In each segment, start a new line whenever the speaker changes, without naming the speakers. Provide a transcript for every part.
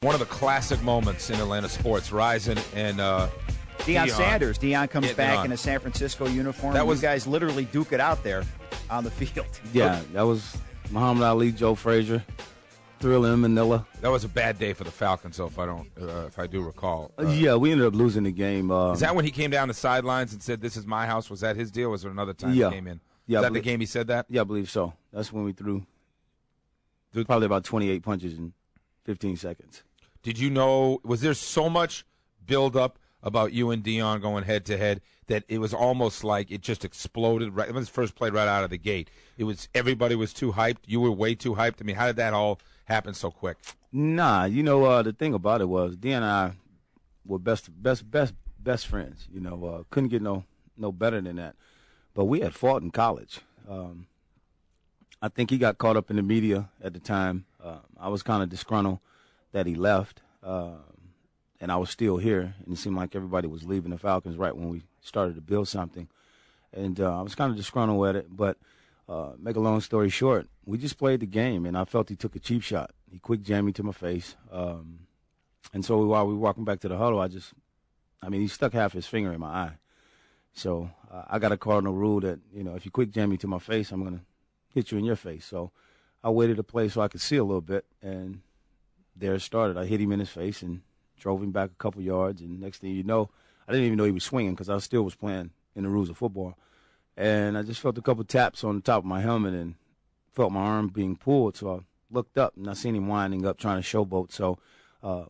One of the classic moments in Atlanta sports, Rison and
Deion Sanders. Deion comes back in a San Francisco uniform. You guys literally duke it out there on the field.
Yeah, that was Muhammad Ali, Joe Frazier, Thriller in Manila.
That was a bad day for the Falcons, though, if I do recall.
Yeah, we ended up losing the game.
Is that when he came down the sidelines and said, "This is my house"? Was that his deal? Or was there another time he came in?
Yeah,
was that the game he said that?
Yeah, I believe so. That's when we threw probably about 28 punches in 15 seconds.
Did you know, was there so much build-up about you and Deion going head-to-head that it was almost like it just exploded? Right, it was first played right out of the gate. Everybody was too hyped. You were way too hyped. I mean, how did that all happen so quick?
Nah, the thing about it was Deion and I were best friends. Couldn't get no better than that. But we had fought in college. I think he got caught up in the media at the time. I was kind of disgruntled that he left, and I was still here, and it seemed like everybody was leaving the Falcons right when we started to build something. And I was kind of disgruntled at it, but make a long story short, we just played the game, and I felt he took a cheap shot. He quick jammed me to my face. And so while we were walking back to the huddle, he stuck half his finger in my eye. So I got a cardinal rule that, if you quick jam me to my face, I'm going to hit you in your face. So I waited to play so I could see a little bit, and there it started. I hit him in his face and drove him back a couple yards, and next thing you know, I didn't even know he was swinging because I still was playing in the rules of football. And I just felt a couple taps on the top of my helmet and felt my arm being pulled, so I looked up, and I seen him winding up trying to showboat. So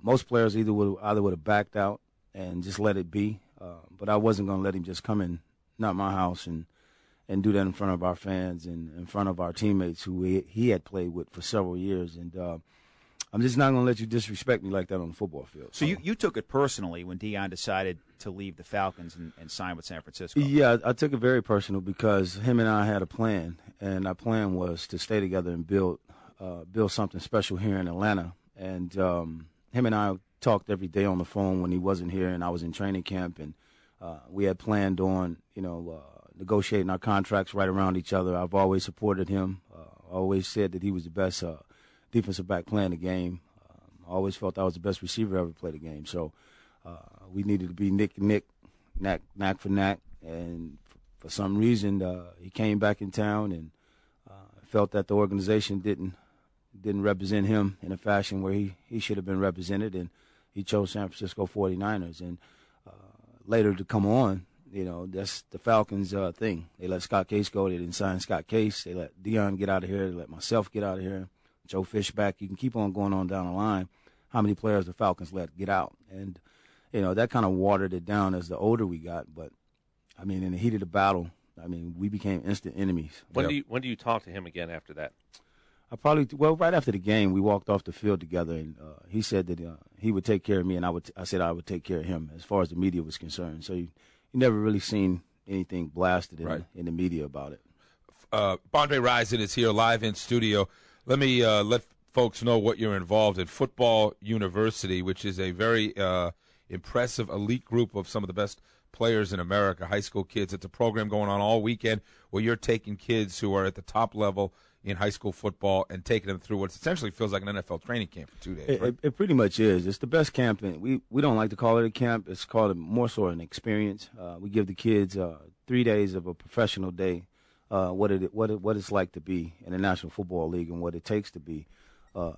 most players either would have backed out and just let it be, but I wasn't going to let him just come in, not my house, and do that in front of our fans and in front of our teammates who he had played with for several years. And I'm just not going to let you disrespect me like that on the football field.
So you took it personally when Deion decided to leave the Falcons and sign with San Francisco?
Yeah, I took it very personal because him and I had a plan, and our plan was to stay together and build something special here in Atlanta. And him and I talked every day on the phone when he wasn't here and I was in training camp, and we had planned on, negotiating our contracts right around each other. I've always supported him. I always said that he was the best defensive back playing the game. I always felt I was the best receiver ever played the game. So we needed to be knick, knack for knack. And for some reason, he came back in town and felt that the organization didn't represent him in a fashion where he should have been represented, and he chose San Francisco 49ers. And later to come on, that's the Falcons' thing. They let Scott Case go. They didn't sign Scott Case. They let Deion get out of here. They let myself get out of here. Joe Fishback. You can keep on going on down the line. How many players the Falcons let get out? And, that kind of watered it down as the older we got. But, in the heat of the battle, we became instant enemies.
When do you talk to him again after that?
Right after the game, we walked off the field together, and he said that he would take care of me, and I said I would take care of him as far as the media was concerned. So you never really seen anything blasted in the media about it.
Bondre Rison is here live in studio. Let me let folks know what you're involved in. Football University, which is a very impressive elite group of some of the best players in America, high school kids. It's a program going on all weekend where you're taking kids who are at the top level in high school football and taking them through what essentially feels like an NFL training camp for 2 days. Right?
It pretty much is. It's the best camp. We don't like to call it a camp. It's called more so an experience. We give the kids 3 days of a professional day, what it's like to be in the National Football League and what it takes to be a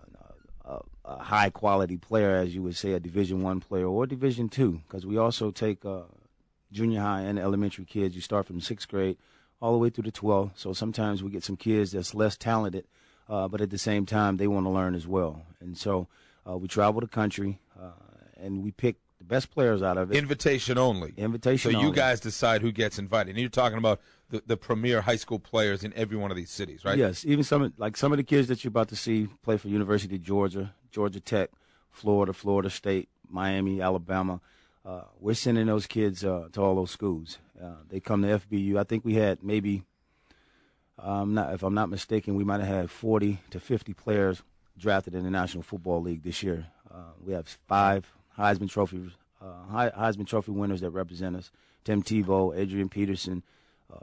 high-quality player, as you would say, a Division I player or Division II, because we also take junior high and elementary kids. You start from 6th grade all the way through the 12th. So sometimes we get some kids that's less talented, but at the same time they want to learn as well. And so we travel the country, and we pick the best players out of it.
Invitation only.
Invitation only.
So you guys decide who gets invited. And you're talking about the premier high school players in every one of these cities, right?
Yes, even some of the kids that you're about to see play for University of Georgia, Georgia Tech, Florida, Florida State, Miami, Alabama. We're sending those kids to all those schools. They come to FBU. I think we had maybe, if I'm not mistaken, we might have had 40 to 50 players drafted in the National Football League this year. We have 5 Heisman Trophy winners that represent us: Tim Tebow, Adrian Peterson,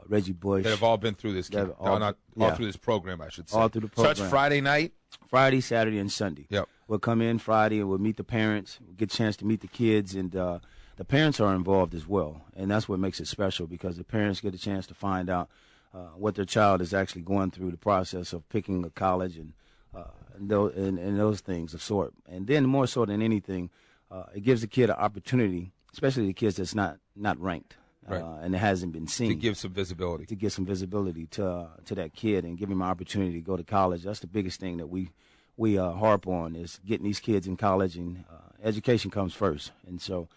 Reggie Bush.
That have all been through this camp. All through this program, I should say.
All through the program.
So it's Friday night?
Friday, Saturday, and Sunday.
Yep.
We'll come in Friday and we'll meet the parents. We'll get a chance to meet the kids, and the parents are involved as well. And that's what makes it special, because the parents get a chance to find out what their child is actually going through, the process of picking a college and those things of sort. And then more so than anything, it gives the kid an opportunity, especially the kids that's not ranked.
Right.
And it hasn't been seen.
To give some visibility.
To give some visibility to that kid and give him an opportunity to go to college. That's the biggest thing that we harp on, is getting these kids in college, and education comes first. And so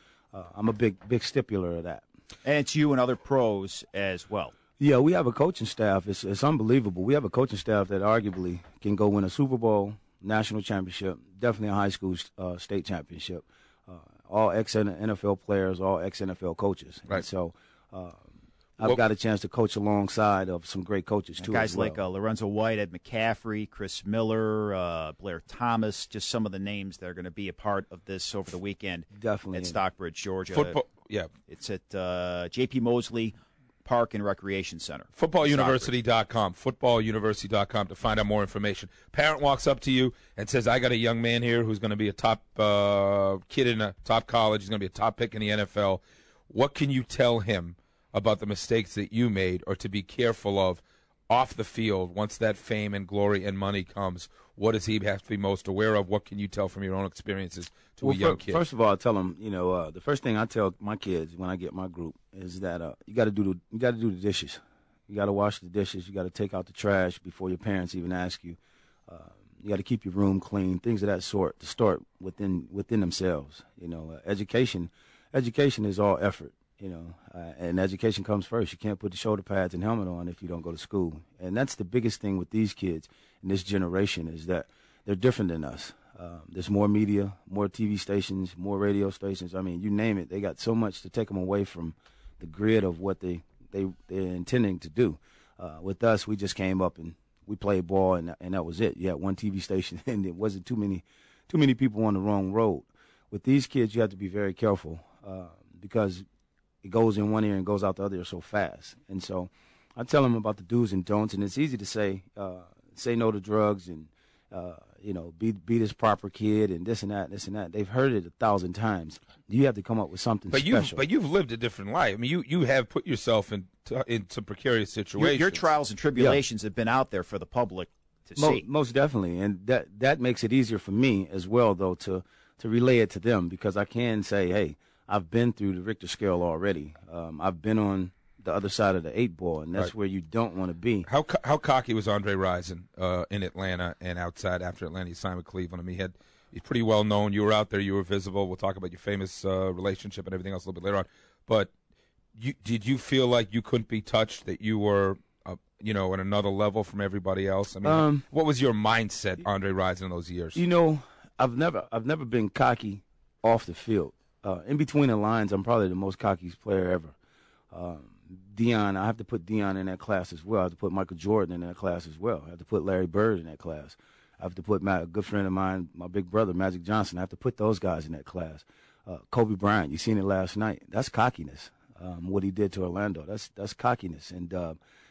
I'm a big stipular of that.
And it's you and other pros as well.
Yeah, we have a coaching staff. It's unbelievable. We have a coaching staff that arguably can go win a Super Bowl, national championship, definitely a high school state championship. All ex-NFL players, all ex-NFL coaches.
Right.
And so I've got a chance to coach alongside of some great coaches, too.
Guys
as well.
like Lorenzo White, Ed McCaffrey, Chris Miller, Blair Thomas, just some of the names that are going to be a part of this over the weekend.
Definitely.
At Stockbridge, Georgia.
Football, yeah.
It's at J.P. Mosley Park and Recreation Center.
Footballuniversity.com. Footballuniversity.com to find out more information. Parent walks up to you and says, I got a young man here who's going to be a top kid in a top college. He's going to be a top pick in the NFL. What can you tell him about the mistakes that you made, or to be careful of off the field once that fame and glory and money comes? What does he have to be most aware of? What can you tell from your own experiences to a young kid?
First of all, I tell them, the first thing I tell my kids when I get my group is that you got to do the dishes. You got to wash the dishes. You got to take out the trash before your parents even ask you. You got to keep your room clean, things of that sort, to start within themselves. Education is all effort. And education comes first. You can't put the shoulder pads and helmet on if you don't go to school. And that's the biggest thing with these kids in this generation, is that they're different than us. There's more media, more TV stations, more radio stations. I mean, you name it. They got so much to take them away from the grid of what they're intending to do. With us, we just came up and we played ball, and that was it. You had one TV station, and it wasn't too many people on the wrong road. With these kids, you have to be very careful because it goes in one ear and goes out the other so fast. And so I tell them about the do's and don'ts, and it's easy to say no to drugs and, be this proper kid and this and that and this and that. They've heard it 1,000 times. You have to come up with something special.
But you've lived a different life. I mean, you have put yourself into precarious situations.
Your trials and tribulations have been out there for the public to see.
Most definitely, and that makes it easier for me as well, though, to relay it to them, because I can say, hey, I've been through the Richter scale already. I've been on the other side of the 8 ball, and that's where you don't want to be.
How cocky was Andre Rison in Atlanta and outside after Atlanta? He signed with Cleveland. I mean, he's pretty well known. You were out there. You were visible. We'll talk about your famous relationship and everything else a little bit later on. But did you feel like you couldn't be touched, that you were, at another level from everybody else? I mean, what was your mindset, Andre Rison, in those years?
I've never been cocky off the field. In between the lines, I'm probably the most cocky player ever. Deion, I have to put Deion in that class as well. I have to put Michael Jordan in that class as well. I have to put Larry Bird in that class. I have to put a good friend of mine, my big brother, Magic Johnson. I have to put those guys in that class. Kobe Bryant, you seen it last night. That's cockiness. What he did to Orlando, that's cockiness. And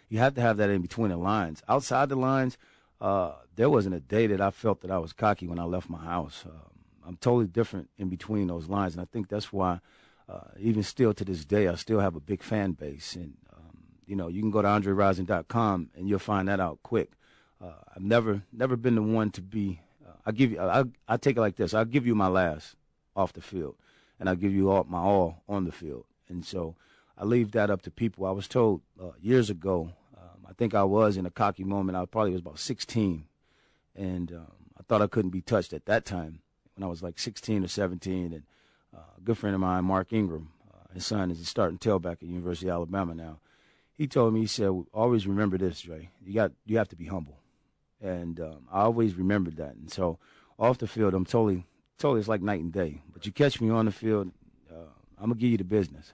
you have to have that in between the lines. Outside the lines, there wasn't a day that I felt that I was cocky when I left my house. I'm totally different in between those lines, and I think that's why even still to this day, I still have a big fan base. And, you can go to AndreRison.com, and you'll find that out quick. I've never been the one to be I take it like this. I'll give you my last off the field, and I'll give you my all on the field. And so I leave that up to people. I was told years ago, I think I was in a cocky moment. I probably was about 16, and I thought I couldn't be touched at that time when I was like 16 or 17. And a good friend of mine, Mark Ingram, his son is a starting tailback at University of Alabama now. He told me, he said, always remember this, Dre. You have to be humble. And I always remembered that. And so off the field, I'm totally it's like night and day. But you catch me on the field, I'm going to give you the business.